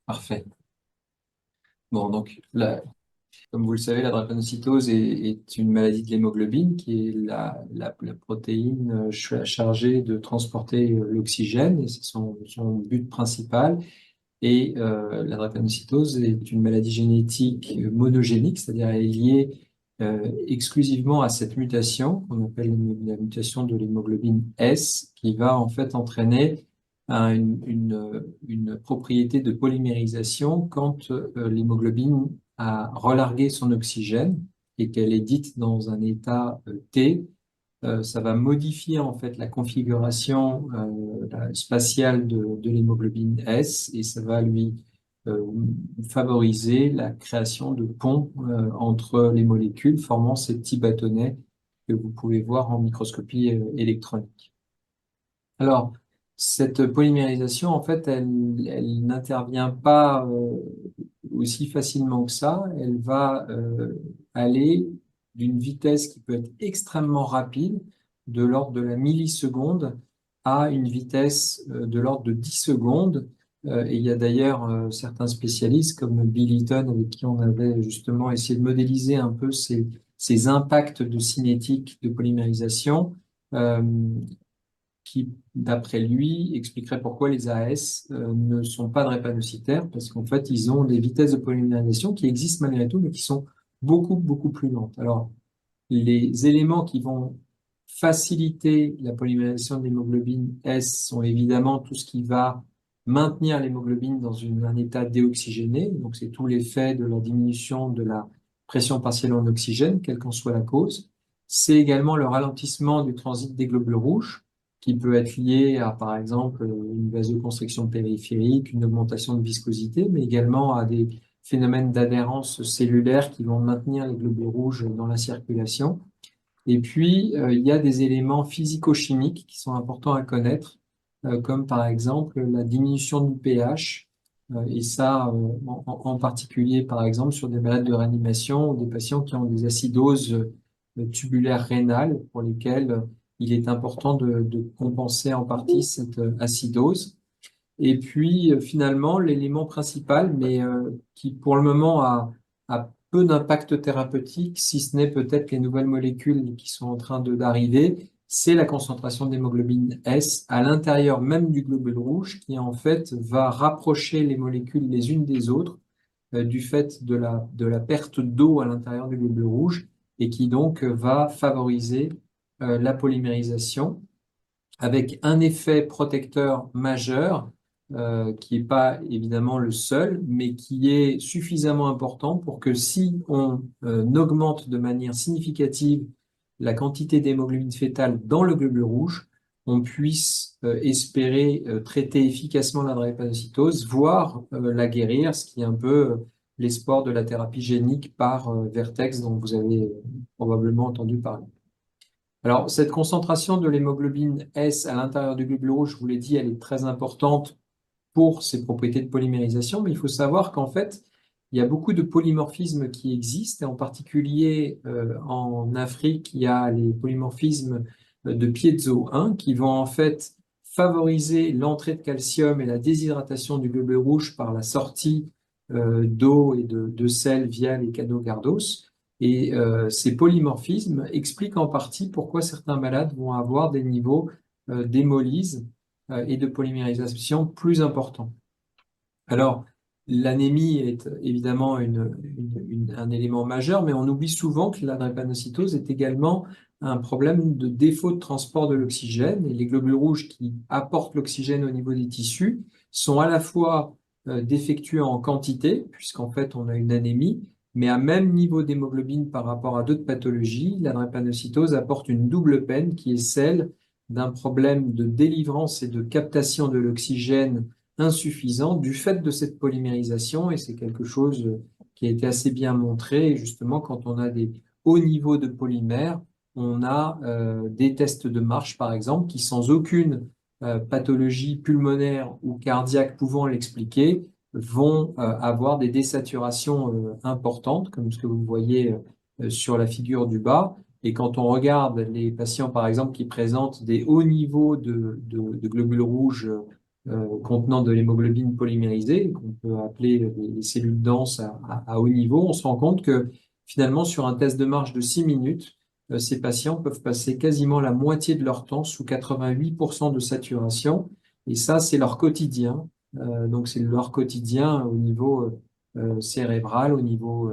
Parfait. Bon, donc, comme vous le savez, la drépanocytose est une maladie de l'hémoglobine qui est la protéine chargée de transporter l'oxygène, et c'est son but principal. Et la drépanocytose est une maladie génétique monogénique, c'est-à-dire elle est liée exclusivement à cette mutation qu'on appelle la mutation de l'hémoglobine S, qui va en fait entraîner une propriété de polymérisation quand l'hémoglobine a relargué son oxygène et qu'elle est dite dans un état T. Ça va modifier en fait la configuration spatiale de l'hémoglobine S, et ça va lui euh, favoriser la création de ponts entre les molécules, formant ces petits bâtonnets que vous pouvez voir en microscopie électronique. Alors, cette polymérisation, en fait, elle n'intervient pas aussi facilement que ça. Elle va aller d'une vitesse qui peut être extrêmement rapide, de l'ordre de la milliseconde, à une vitesse de l'ordre de 10 secondes. Et il y a d'ailleurs certains spécialistes, comme Bill Eaton, avec qui on avait justement essayé de modéliser un peu ces impacts de cinétique de polymérisation. Euh, qui, d'après lui, expliquerait pourquoi les AS ne sont pas drépanocytaires, parce qu'en fait, ils ont des vitesses de polymérisation qui existent malgré tout, mais qui sont beaucoup, beaucoup plus lentes. Alors, les éléments qui vont faciliter la polymérisation de l'hémoglobine S sont évidemment tout ce qui va maintenir l'hémoglobine dans un état déoxygéné, donc c'est tout l'effet de la diminution de la pression partielle en oxygène, quelle qu'en soit la cause. C'est également le ralentissement du transit des globules rouges, qui peut être lié à, par exemple, une vasoconstriction périphérique, une augmentation de viscosité, mais également à des phénomènes d'adhérence cellulaire qui vont maintenir les globules rouges dans la circulation. Et puis, il y a des éléments physico-chimiques qui sont importants à connaître, comme par exemple la diminution du pH, et ça en particulier, par exemple, sur des malades de réanimation ou des patients qui ont des acidoses tubulaires rénales, pour lesquels il est important de compenser en partie cette acidose. Et puis, finalement, l'élément principal, mais qui pour le moment a peu d'impact thérapeutique, si ce n'est peut-être les nouvelles molécules qui sont en train d'arriver, c'est la concentration d'hémoglobine S à l'intérieur même du globule rouge, qui en fait va rapprocher les molécules les unes des autres du fait de la perte d'eau à l'intérieur du globule rouge, et qui donc va favoriser la polymérisation avec un effet protecteur majeur, qui n'est pas évidemment le seul, mais qui est suffisamment important pour que si on augmente de manière significative la quantité d'hémoglobine fétale dans le globule rouge, on puisse espérer traiter efficacement la drépanocytose, voire la guérir, ce qui est un peu l'espoir de la thérapie génique par Vertex dont vous avez probablement entendu parler. Alors, cette concentration de l'hémoglobine S à l'intérieur du globule rouge, je vous l'ai dit, elle est très importante pour ses propriétés de polymérisation, mais il faut savoir qu'en fait, il y a beaucoup de polymorphismes qui existent, et en particulier en Afrique, il y a les polymorphismes de piezo 1 qui vont en fait favoriser l'entrée de calcium et la déshydratation du globule rouge par la sortie d'eau et de sel via les canaux Gardos. Et ces polymorphismes expliquent en partie pourquoi certains malades vont avoir des niveaux d'hémolyse et de polymérisation plus importants. Alors, l'anémie est évidemment un élément majeur, mais on oublie souvent que la drépanocytose est également un problème de défaut de transport de l'oxygène, et les globules rouges qui apportent l'oxygène au niveau des tissus sont à la fois défectueux en quantité, puisqu'en fait on a une anémie, mais à même niveau d'hémoglobine par rapport à d'autres pathologies, la drépanocytose apporte une double peine qui est celle d'un problème de délivrance et de captation de l'oxygène insuffisant du fait de cette polymérisation, et c'est quelque chose qui a été assez bien montré. Et justement, quand on a des hauts niveaux de polymères, on a des tests de marche, par exemple, qui sans aucune pathologie pulmonaire ou cardiaque pouvant l'expliquer, vont avoir des désaturations importantes, comme ce que vous voyez sur la figure du bas. Et quand on regarde les patients, par exemple, qui présentent des hauts niveaux de globules rouges contenant de l'hémoglobine polymérisée, qu'on peut appeler les cellules denses à haut niveau, on se rend compte que finalement, sur un test de marche de 6 minutes, ces patients peuvent passer quasiment la moitié de leur temps sous 88% de saturation. Et ça, c'est leur quotidien. Donc, c'est leur quotidien au niveau cérébral, au niveau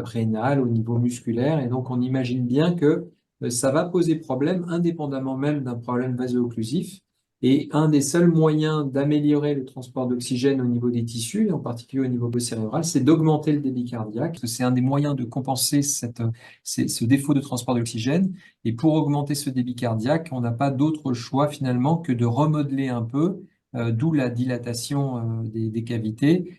rénal, au niveau musculaire. Et donc, on imagine bien que ça va poser problème, indépendamment même d'un problème vaso-occlusif. Et un des seuls moyens d'améliorer le transport d'oxygène au niveau des tissus, en particulier au niveau cérébral, c'est d'augmenter le débit cardiaque. C'est un des moyens de compenser ce défaut de transport d'oxygène. Et pour augmenter ce débit cardiaque, on n'a pas d'autre choix finalement que de remodeler un peu, d'où la dilatation des cavités,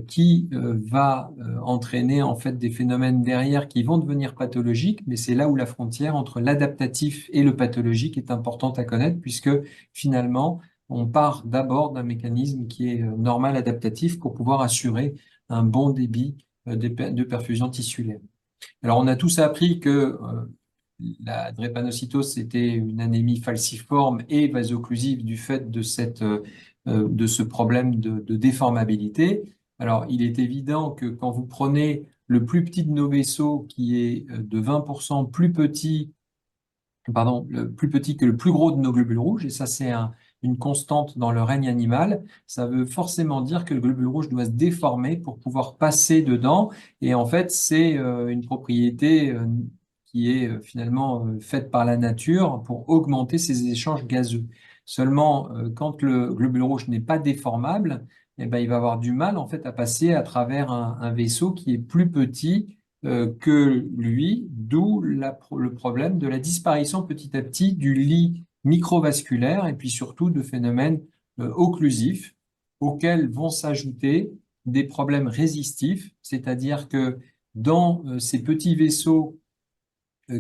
qui va entraîner en fait des phénomènes derrière qui vont devenir pathologiques. Mais c'est là où la frontière entre l'adaptatif et le pathologique est importante à connaître, puisque finalement, on part d'abord d'un mécanisme qui est normal adaptatif pour pouvoir assurer un bon débit de perfusion tissulaire. Alors, on a tous appris que la drépanocytose, c'était une anémie falciforme et vaso-occlusive du fait de ce problème de déformabilité. Alors, il est évident que quand vous prenez le plus petit de nos vaisseaux, qui est de 20% plus petit, pardon, plus petit que le plus gros de nos globules rouges, et ça c'est une constante dans le règne animal, ça veut forcément dire que le globule rouge doit se déformer pour pouvoir passer dedans, et en fait c'est une propriété qui est finalement faite par la nature pour augmenter ces échanges gazeux. Seulement, quand le globule rouge n'est pas déformable, eh ben, il va avoir du mal en fait à passer à travers un vaisseau qui est plus petit que lui, d'où le problème de la disparition petit à petit du lit microvasculaire et puis surtout de phénomènes occlusifs auxquels vont s'ajouter des problèmes résistifs, c'est-à-dire que dans ces petits vaisseaux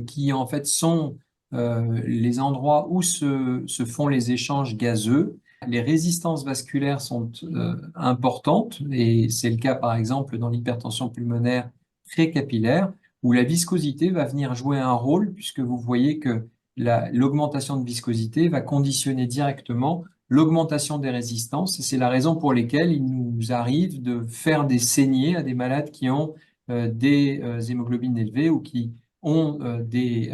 qui en fait sont les endroits où se font les échanges gazeux, les résistances vasculaires sont importantes et c'est le cas par exemple dans l'hypertension pulmonaire très capillaire où la viscosité va venir jouer un rôle puisque vous voyez que l'augmentation de viscosité va conditionner directement l'augmentation des résistances et c'est la raison pour laquelle il nous arrive de faire des saignées à des malades qui ont des hémoglobines élevées ou qui ont des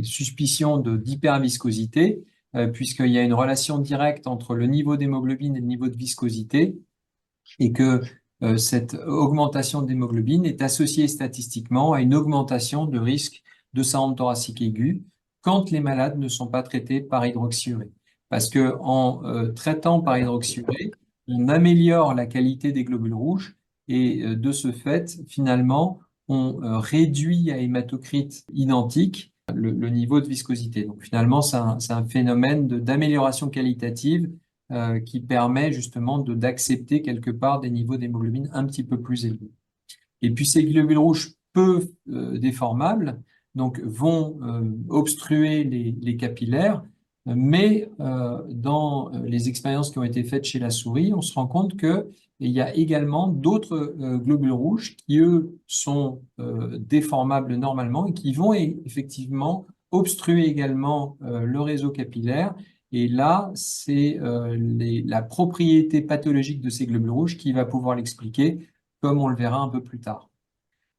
suspicions d'hyperviscosité, puisqu'il y a une relation directe entre le niveau d'hémoglobine et le niveau de viscosité, et que cette augmentation d'hémoglobine est associée statistiquement à une augmentation de risque de syndrome thoracique aigu quand les malades ne sont pas traités par hydroxyurée. Parce que en traitant par hydroxyurée, on améliore la qualité des globules rouges et de ce fait, finalement, on réduit à hématocrite identique le niveau de viscosité. Donc finalement, c'est un phénomène d'amélioration qualitative qui permet justement d'accepter quelque part des niveaux d'hémoglobine un petit peu plus élevés. Et puis ces globules rouges peu déformables donc vont obstruer les capillaires, mais dans les expériences qui ont été faites chez la souris, on se rend compte que il y a également d'autres globules rouges qui, eux, sont déformables normalement et qui vont effectivement obstruer également le réseau capillaire. Et là, c'est la propriété pathologique de ces globules rouges qui va pouvoir l'expliquer, comme on le verra un peu plus tard.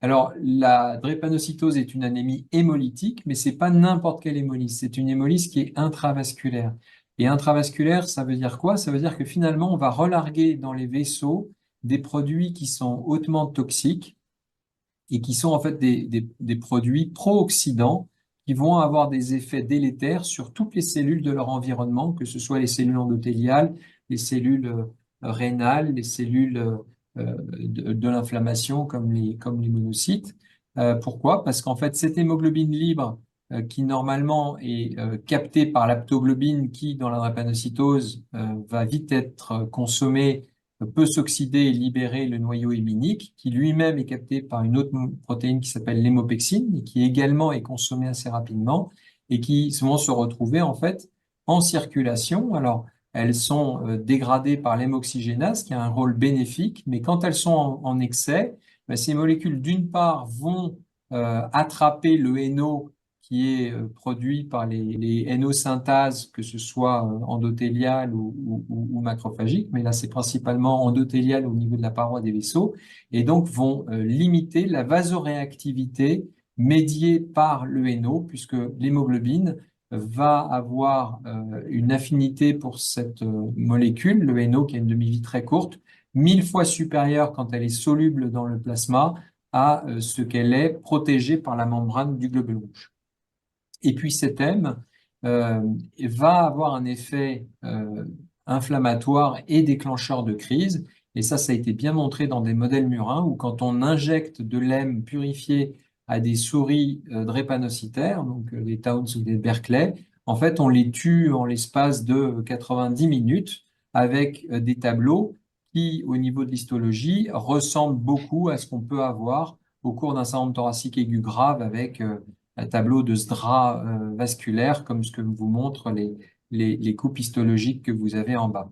Alors, la drépanocytose est une anémie hémolytique, mais c'est pas n'importe quelle hémolyse. C'est une hémolyse qui est intravasculaire. Et intravasculaire, ça veut dire quoi? Ça veut dire que finalement, on va relarguer dans les vaisseaux des produits qui sont hautement toxiques et qui sont en fait des produits pro-oxydants qui vont avoir des effets délétères sur toutes les cellules de leur environnement, que ce soit les cellules endothéliales, les cellules rénales, les cellules de l'inflammation comme les monocytes. Pourquoi? Parce qu'en fait, cette hémoglobine libre qui normalement est captée par l'aptoglobine qui, dans la drépanocytose, va vite être consommée, peut s'oxyder et libérer le noyau héminique, qui lui-même est capté par une autre protéine qui s'appelle l'hémopexine, et qui également est consommée assez rapidement, et qui vont se retrouver en fait en circulation. Alors, elles sont dégradées par l'hémoxygénase, qui a un rôle bénéfique, mais quand elles sont en excès, ben, ces molécules, d'une part, vont attraper le NO qui est produit par les NO-synthases, que ce soit endothélial ou macrophagique, mais là c'est principalement endothélial au niveau de la paroi des vaisseaux, et donc vont limiter la vasoréactivité médiée par le NO, puisque l'hémoglobine va avoir une affinité pour cette molécule, le NO, qui a une demi-vie très courte, 1000 fois supérieure quand elle est soluble dans le plasma à ce qu'elle est protégée par la membrane du globule rouge. Et puis cet M va avoir un effet inflammatoire et déclencheur de crise. Et ça a été bien montré dans des modèles murins où quand on injecte de l'hème purifié à des souris drépanocytaires, donc des Towns ou des Berkeley, en fait, on les tue en l'espace de 90 minutes avec des tableaux qui, au niveau de l'histologie, ressemblent beaucoup à ce qu'on peut avoir au cours d'un syndrome thoracique aigu grave avec un tableau de SDRA vasculaire, comme ce que vous montrent les coupes histologiques que vous avez en bas.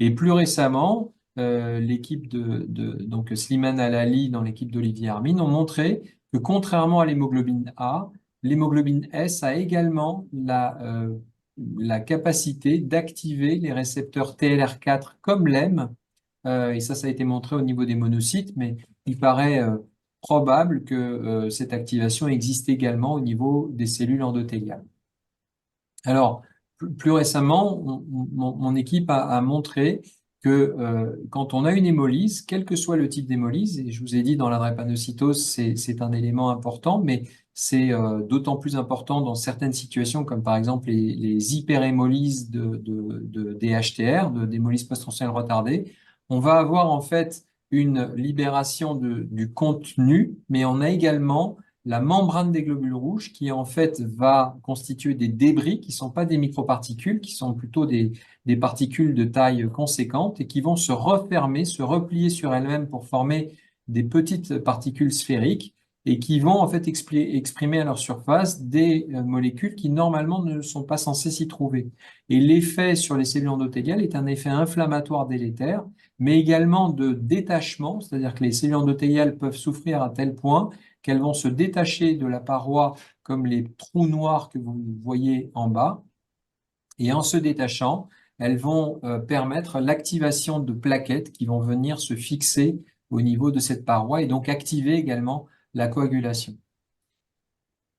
Et plus récemment, l'équipe donc Slimane Alali dans l'équipe d'Olivier Armin ont montré que contrairement à l'hémoglobine A, l'hémoglobine S a également la capacité d'activer les récepteurs TLR4 comme l'hème, et ça a été montré au niveau des monocytes, mais il paraît probable que cette activation existe également au niveau des cellules endothéliales. Alors, plus récemment, mon équipe a montré que quand on a une hémolyse, quel que soit le type d'hémolyse, et je vous ai dit dans la drépanocytose, c'est un élément important, mais c'est d'autant plus important dans certaines situations, comme par exemple les hyperhémolyses de DHTR, d'hémolyse post-transfusionnelle retardée. On va avoir en fait une libération du contenu, mais on a également la membrane des globules rouges qui en fait va constituer des débris qui sont pas des microparticules, qui sont plutôt des particules de taille conséquente et qui vont se refermer, se replier sur elles-mêmes pour former des petites particules sphériques et qui vont en fait exprimer à leur surface des molécules qui normalement ne sont pas censées s'y trouver. Et l'effet sur les cellules endothéliales est un effet inflammatoire délétère, mais également de détachement, c'est-à-dire que les cellules endothéliales peuvent souffrir à tel point qu'elles vont se détacher de la paroi comme les trous noirs que vous voyez en bas. Et en se détachant, elles vont permettre l'activation de plaquettes qui vont venir se fixer au niveau de cette paroi et donc activer également la coagulation.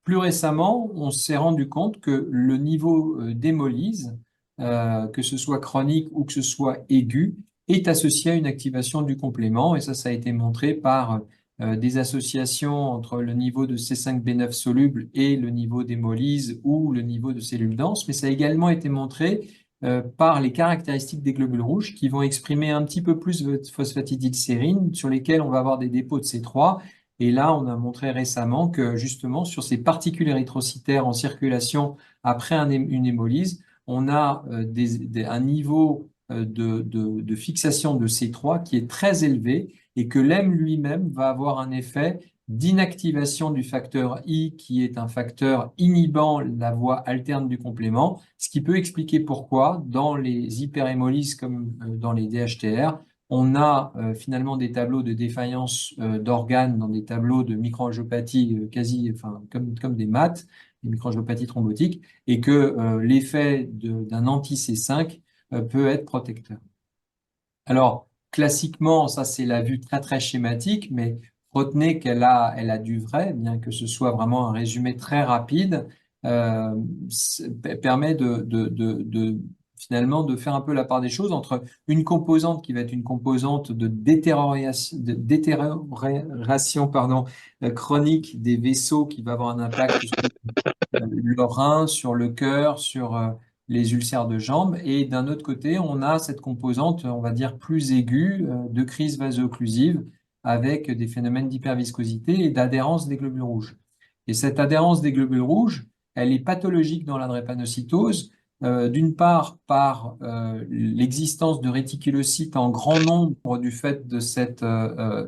Plus récemment, on s'est rendu compte que le niveau d'hémolyse, que ce soit chronique ou que ce soit aigu, est associé à une activation du complément. Et ça a été montré par des associations entre le niveau de C5b9 soluble et le niveau d'hémolyse ou le niveau de cellules denses. Mais ça a également été montré par les caractéristiques des globules rouges qui vont exprimer un petit peu plus de phosphatidylsérine sur lesquels on va avoir des dépôts de C3. Et là, on a montré récemment que justement sur ces particules érythrocytaires en circulation après une hémolyse, on a un niveau de fixation de C3 qui est très élevé et que l'hème lui-même va avoir un effet d'inactivation du facteur I, qui est un facteur inhibant la voie alterne du complément, ce qui peut expliquer pourquoi dans les hyperhémolyses comme dans les DHTR, on a finalement des tableaux de défaillance d'organes dans des tableaux de microangiopathie enfin, comme des maths, des microangiopathies thrombotiques, et que l'effet d'un anti-C5 peut être protecteur. Alors, classiquement, ça c'est la vue très très schématique, mais retenez elle a du vrai, bien que ce soit vraiment un résumé très rapide, euh, permet finalement de faire un peu la part des choses entre une composante qui va être une composante de détérioration, pardon, chronique des vaisseaux qui va avoir un impact sur le rein, sur le cœur, sur les ulcères de jambes. Et d'un autre côté, on a cette composante, on va dire, plus aiguë de crise vaso-occlusive avec des phénomènes d'hyperviscosité et d'adhérence des globules rouges. Et cette adhérence des globules rouges, elle est pathologique dans la drépanocytose, d'une part par l'existence de réticulocytes en grand nombre du fait de cette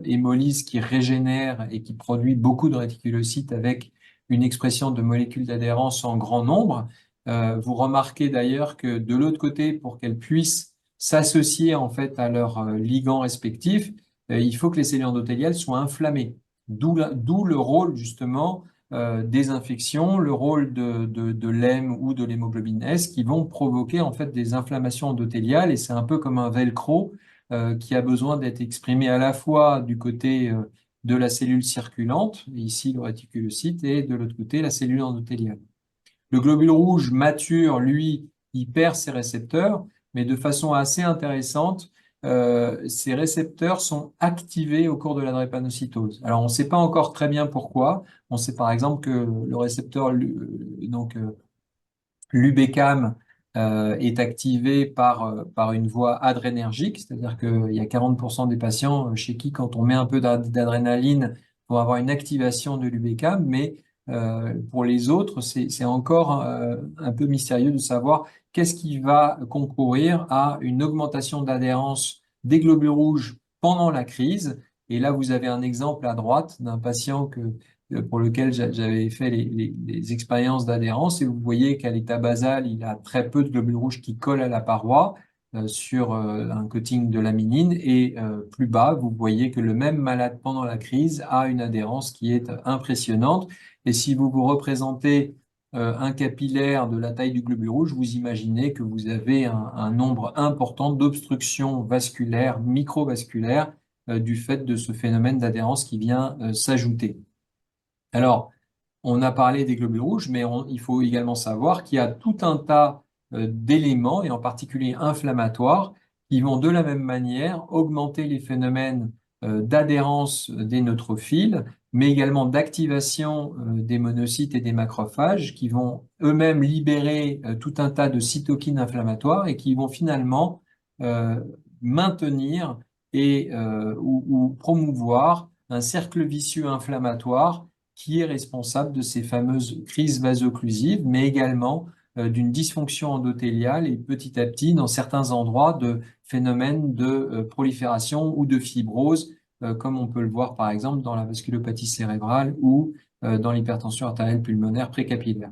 hémolyse qui régénère et qui produit beaucoup de réticulocytes avec une expression de molécules d'adhérence en grand nombre. Vous remarquez d'ailleurs que de l'autre côté, pour qu'elles puissent s'associer en fait à leurs ligands respectifs, il faut que les cellules endothéliales soient inflammées. D'où le rôle justement des infections, le rôle de l'hème ou de l'hémoglobine S qui vont provoquer en fait des inflammations endothéliales et c'est un peu comme un velcro qui a besoin d'être exprimé à la fois du côté de la cellule circulante, ici le réticulocyte, et de l'autre côté la cellule endothéliale. Le globule rouge mature, lui, il perd ses récepteurs, mais de façon assez intéressante, ces récepteurs sont activés au cours de la drépanocytose. Alors, on ne sait pas encore très bien pourquoi. On sait par exemple que le récepteur l'UBCAM est activé par une voie adrénergique, c'est-à-dire qu'il y a 40% des patients chez qui, quand on met un peu d'adrénaline, vont avoir une activation de l'UBCAM, mais pour les autres, c'est encore un peu mystérieux de savoir qu'est-ce qui va concourir à une augmentation d'adhérence des globules rouges pendant la crise. Et là, vous avez un exemple à droite d'un patient pour lequel j'avais fait les expériences d'adhérence et vous voyez qu'à l'état basal, il a très peu de globules rouges qui collent à la paroi sur un coating de laminine et plus bas, vous voyez que le même malade pendant la crise a une adhérence qui est impressionnante. Et si vous vous représentez un capillaire de la taille du globule rouge, vous imaginez que vous avez un nombre important d'obstructions vasculaires, microvasculaires, du fait de ce phénomène d'adhérence qui vient s'ajouter. Alors, on a parlé des globules rouges, mais il faut également savoir qu'il y a tout un tas d'éléments, et en particulier inflammatoires, qui vont de la même manière augmenter les phénomènes d'adhérence des neutrophiles, mais également d'activation des monocytes et des macrophages, qui vont eux-mêmes libérer tout un tas de cytokines inflammatoires et qui vont finalement euh, maintenir ou promouvoir un cercle vicieux inflammatoire qui est responsable de ces fameuses crises vasoclusives, mais également d'une dysfonction endothéliale et petit à petit, dans certains endroits, de phénomènes de prolifération ou de fibrose, comme on peut le voir par exemple dans la vasculopathie cérébrale ou dans l'hypertension artérielle pulmonaire précapillaire.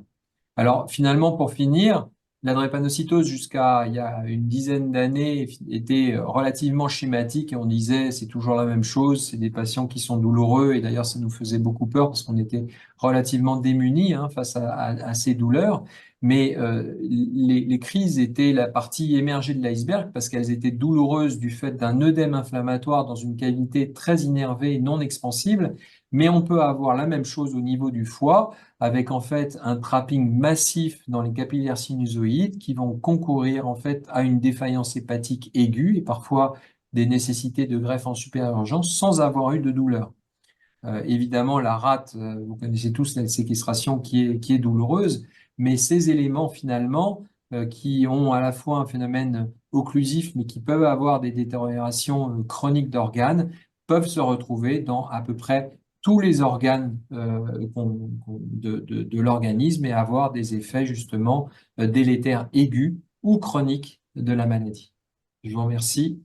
Alors finalement, pour finir, la drépanocytose jusqu'à il y a une dizaine d'années était relativement schématique et on disait c'est toujours la même chose, c'est des patients qui sont douloureux et d'ailleurs ça nous faisait beaucoup peur parce qu'on était relativement démunis face à ces douleurs. Mais les crises étaient la partie émergée de l'iceberg parce qu'elles étaient douloureuses du fait d'un œdème inflammatoire dans une cavité très innervée et non expansible. Mais on peut avoir la même chose au niveau du foie avec en fait un trapping massif dans les capillaires sinusoïdes qui vont concourir en fait à une défaillance hépatique aiguë et parfois des nécessités de greffe en supérieure urgence sans avoir eu de douleur. Évidemment, la rate, vous connaissez tous la séquestration qui est douloureuse, mais ces éléments finalement qui ont à la fois un phénomène occlusif mais qui peuvent avoir des détériorations chroniques d'organes peuvent se retrouver dans à peu près tous les organes de l'organisme et avoir des effets justement délétères aigus ou chroniques de la maladie. Je vous remercie.